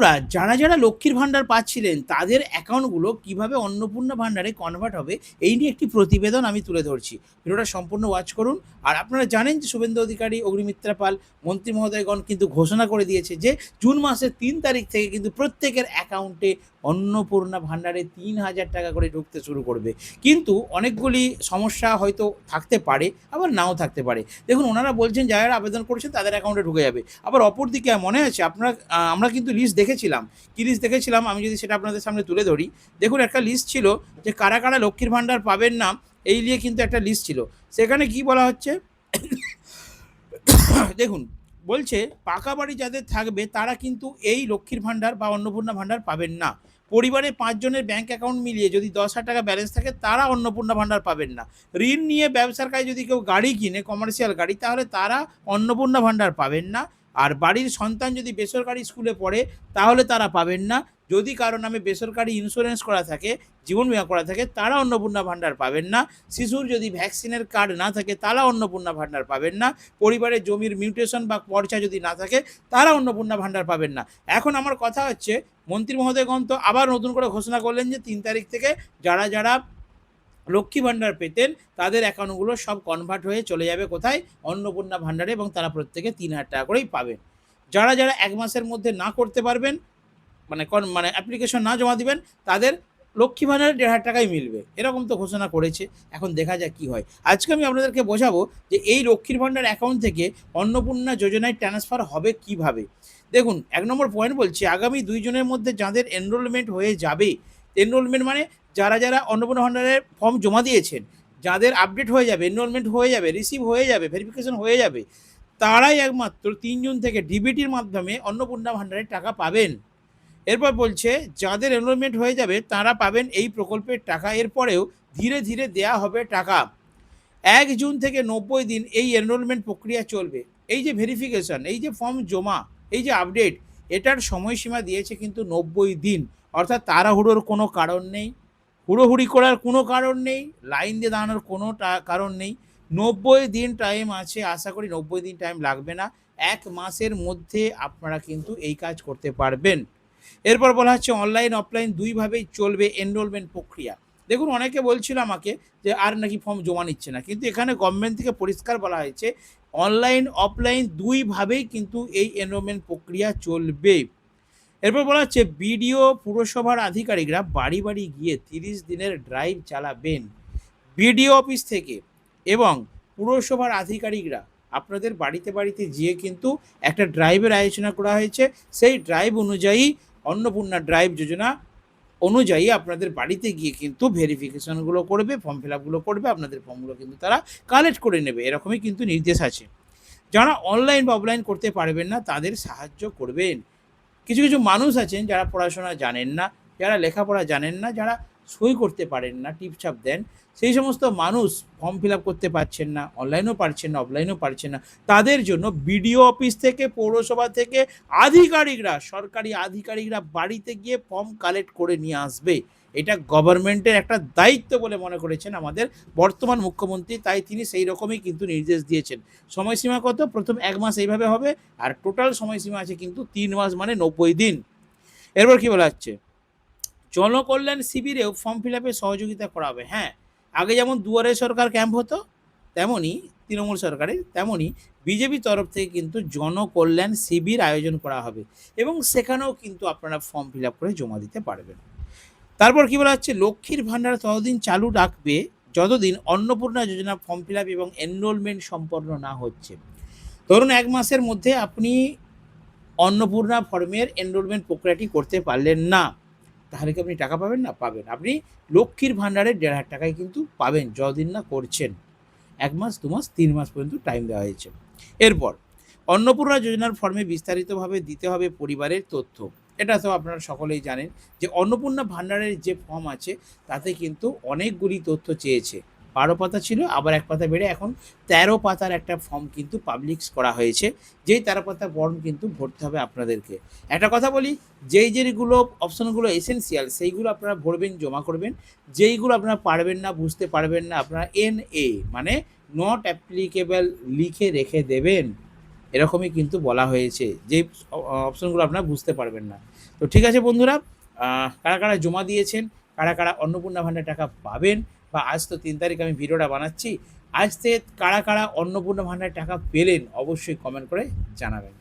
বন্ধুরা, যারা যারা লক্ষ্মীর ভাণ্ডার পাচ্ছিলেন তাদের অ্যাকাউন্টগুলো কিভাবে অন্নপূর্ণা ভাণ্ডারে কনভার্ট হবে এই নিয়ে একটি প্রতিবেদন আমি তুলে ধরছি। ভিডিওটা সম্পূর্ণ ওয়াচ করুন। আর আপনারা জানেন যে শুভেন্দু অধিকারী, অগ্নিমিত্রা পাল, মন্ত্রী মহোদয়গণ কিন্তু ঘোষণা করে দিয়েছে যে জুন মাসের ৩ তারিখ থেকে কিন্তু প্রত্যেকের অ্যাকাউন্টে অন্নপূর্ণা ভাণ্ডারে ৩,০০০ টাকা করে ঢুকতে শুরু করবে। কিন্তু অনেকগুলি সমস্যা হয়তো থাকতে পারে, আবার নাও থাকতে পারে। দেখুন, ওনারা বলছেন যারা আবেদন করেছেন তাদের অ্যাকাউন্টে ঢুকে যাবে। আবার অপরদিকে মনে আছে আপনারা, আমরা কিন্তু লিস্ট দেখেছিলাম। কী লিস্ট দেখেছিলাম আমি যদি সেটা আপনাদের সামনে তুলে ধরি। দেখুন, একটা লিস্ট ছিল যে কারা কারা লক্ষ্মীর ভাণ্ডার পাবেন না, এই নিয়ে কিন্তু একটা লিস্ট ছিল। সেখানে কি বলা হচ্ছে দেখুন, বলছে পাকা বাড়ি যাদের থাকবে তারা কিন্তু এই লক্ষ্মীর ভাণ্ডার বা অন্নপূর্ণা ভাণ্ডার পাবেন না। পরিবারে ৫ জনের ব্যাংক অ্যাকাউন্ট মিলিয়ে যদি ১০,০০০ টাকা ব্যালেন্স থাকে তারা অন্নপূর্ণা ভাণ্ডার পাবেন না। ঋণ নিয়ে ব্যবসার কাজে যদি কেউ গাড়ি কিনে, কমার্শিয়াল গাড়ি, তাহলে তারা অন্নপূর্ণা ভাণ্ডার পাবেন না। আর বাড়ির সন্তান যদি বেসরকারি স্কুলে পড়ে তাহলে তারা পাবেন না। যদি কারো নামে বেসরকারি ইন্স্যুরেন্স করা থাকে, জীবন বিমা করা থাকে, তারা অন্নপূর্ণা ভাণ্ডার পাবেন না। শিশুর যদি ভ্যাকসিনের কার্ড না থাকে তারা অন্নপূর্ণা ভাণ্ডার পাবেন না। পরিবারে জমির মিউটেশন বা পর্চা যদি না থাকে তারা অন্নপূর্ণা ভাণ্ডার পাবেন না। এখন আমার কথা হচ্ছে, মন্ত্রী মহোদয়গণ তো আবার নতুন করে ঘোষণা করলেন যে ৩ তারিখ থেকে যারা যারা লক্ষ্মী ভাণ্ডার পেতেন তাদের অ্যাকাউন্টগুলো সব কনভার্ট হয়ে চলে যাবে কোথায়? অন্নপূর্ণা ভাণ্ডারে, এবং তারা প্রত্যেকে ৩,০০০ টাকা করেই পাবেন। যারা যারা ১ মাসের মধ্যে না করতে পারবেন, মানে অ্যাপ্লিকেশন না জমা দিবেন, তাদের লক্ষ্মী ভাণ্ডারে ১,৫০০ টাকাই মিলবে। এরকম তো ঘোষণা করেছে। এখন দেখা যাক কী হয়। আজকে আমি আপনাদেরকে বোঝাবো যে এই লক্ষ্মীর ভাণ্ডার অ্যাকাউন্ট থেকে অন্নপূর্ণা যোজনায় ট্রান্সফার হবে কিভাবে। দেখুন, ১ নম্বর পয়েন্ট বলছি, আগামী ২ জনের মধ্যে যাদের এনরোলমেন্ট হয়ে যাবে, এনরোলমেন্ট মানে যারা যারা অন্নপূর্ণা ভাণ্ডারের ফর্ম জমা দিয়েছেন, যাদের আপডেট হয়ে যাবে, এনরোলমেন্ট হয়ে যাবে, রিসিভ হয়ে যাবে, ভেরিফিকেশন হয়ে যাবে, তারাই একমাত্র ৩ জুন থেকে ডিবিটির মাধ্যমে অন্নপূর্ণা ভাণ্ডারের টাকা পাবেন। এরপর বলছে যাদের এনরোলমেন্ট হয়ে যাবে তারা পাবেন এই প্রকল্পের টাকা। এরপরেও ধীরে ধীরে দেয়া হবে টাকা। ১ জুন থেকে ৯০ দিন এই এনরোলমেন্ট প্রক্রিয়া চলবে। এই যে ভেরিফিকেশন, এই যে ফর্ম জমা, এই যে আপডেট, এটার সময়সীমা দিয়েছে কিন্তু ৯০ দিন। অর্থাৎ তাড়াহুড়োর কোনো কারণ নেই, হুড়োহুড়ি করার কোনো কারণ নেই, লাইন দিয়ে দাঁড়ানোর কোনো কারণ নেই। ৯০ দিন টাইম আছে। আশা করি ৯০ দিন টাইম লাগবে না। ১ মাসের মধ্যে আপনারা কিন্তু এই কাজ করতে পারবেন। এরপর বলা হচ্ছে অনলাইন অফলাইন দুইভাবেই চলবে এনরোলমেন্ট প্রক্রিয়া। দেখুন, অনেকে বলছিল আমাকে যে আর নাকি ফর্ম জমা নিচ্ছে না, কিন্তু এখানে গভর্নমেন্ট থেকে পরিষ্কার বলা হয়েছে অনলাইন অফলাইন দুইভাবেই কিন্তু এই এনরোলমেন্ট প্রক্রিয়া চলবে। এরপর বলা হচ্ছে বিডিও পুরসভার আধিকারিকরা বাড়ি বাড়ি গিয়ে ৩০ দিনের ড্রাইভ চালাবেন। বিডিও অফিস থেকে এবং পুরসভার আধিকারিকরা আপনাদের বাড়িতে বাড়িতে গিয়ে কিন্তু একটা ড্রাইভের আয়োজন করা হয়েছে। সেই ড্রাইভ অনুযায়ী, অন্নপূর্ণা ড্রাইভ যোজনা অনুযায়ী আপনাদের বাড়িতে গিয়ে কিন্তু ভেরিফিকেশনগুলো করবে, ফর্ম ফিল আপগুলো করবে, আপনাদের ফর্মগুলো কিন্তু তারা কালেক্ট করে নেবে। এরকমই কিন্তু নির্দেশ আছে। যারা অনলাইন বা অফলাইন করতে পারবেন না তাদের সাহায্য করবেন। কিছু কিছু মানুষ আছেন যারা পড়াশোনা জানেন না, যারা লেখাপড়া জানেন না, যারা সই করতে পারেন না, টিপছাপ দেন, সেই সমস্ত মানুষ ফর্ম ফিল আপ করতে পারছেন না, অনলাইনেও পারছেন না, অফলাইনেও পারছেন না। তাদের জন্য বিডিও অফিস থেকে, পৌরসভা থেকে আধিকারিকরা, সরকারি আধিকারিকরা বাড়িতে গিয়ে ফর্ম কালেক্ট করে নিয়ে আসবে। এটা গভর্নমেন্টের একটা দায়িত্ব বলে মনে করেছেন আমাদের বর্তমান মুখ্যমন্ত্রী, তাই তিনি সেই রকমই কিন্তু নির্দেশ দিয়েছেন। সময়সীমা কত? প্রথম ১ মাস এইভাবে হবে, আর টোটাল সময়সীমা আছে কিন্তু ৩ মাস, মানে ৯০ দিন। এরপর কী বলা হচ্ছে, জনকল্যাণ শিবিরেও ফর্ম ফিল আপে সহযোগিতা করা হবে। হ্যাঁ, আগে যেমন দুয়ারে সরকার ক্যাম্প হতো, তেমনই তৃণমূল সরকারের, তেমনই বিজেপির তরফ থেকে কিন্তু জনকল্যাণ শিবির আয়োজন করা হবে, এবং সেখানেও কিন্তু আপনারা ফর্ম ফিল আপ করে জমা দিতে পারবেন। তারপর কী বলা হচ্ছে, লক্ষ্মীর ভাণ্ডার ততদিন চালু রাখবে যতদিন অন্নপূর্ণা যোজনা ফর্ম ফিল আপ এবং এনরোলমেন্ট সম্পন্ন না হচ্ছে। ধরুন ১ মাসের মধ্যে আপনি অন্নপূর্ণা ফর্মের এনরোলমেন্ট প্রক্রিয়াটি করতে পারলেন না, তাহলে কি আপনি টাকা পাবেন না? পাবেন। আপনি লক্ষ্মীর ভাণ্ডারের ১,৫০০ টাকায় কিন্তু পাবেন যতদিন না করছেন। ১ মাস, ২ মাস, ৩ মাস পর্যন্ত টাইম দেওয়া হয়েছে। এরপর অন্নপূর্ণা যোজনার ফর্মে বিস্তারিতভাবে দিতে হবে পরিবারের তথ্য। এটা তো আপনারা সকলেই জানেন যে অন্নপূর্ণা ভাণ্ডারের যে ফর্ম আছে তাতে কিন্তু অনেকগুলি তথ্য চেয়েছে। ১২ পাতা ছিল, আবার ১ পাতা বেড়ে এখন ১৩ পাতার একটা ফর্ম কিন্তু পাবলিশ করা হয়েছে। যেই ১৩ পাতার ফর্ম কিন্তু ভরতে হবে আপনাদেরকে। একটা কথা বলি, যেইগুলো অপশনগুলো এসেনশিয়াল সেইগুলো আপনারা ভরবেন, জমা করবেন। যেইগুলো আপনারা পারবেন না, বুঝতে পারবেন না, আপনারা NA মানে নট অ্যাপ্লিকেবল লিখে রেখে দেবেন। এরকমই কিন্তু বলা হয়েছে, যে অপশনগুলো আপনারা বুঝতে পারবেন না। তো ঠিক আছে বন্ধুরা, কারা কারা জমা দিয়েছেন, কারা কারা অন্নপূর্ণা ভাণ্ডার টাকা পাবেন, বা আজ তো 3 তারিখ আমি ভিডিওটা বানাচ্ছি, আজ থেকে কারা কারা অন্নপূর্ণা ভাণ্ডার টাকা পেলেন অবশ্যই কমেন্ট করে জানাবেন।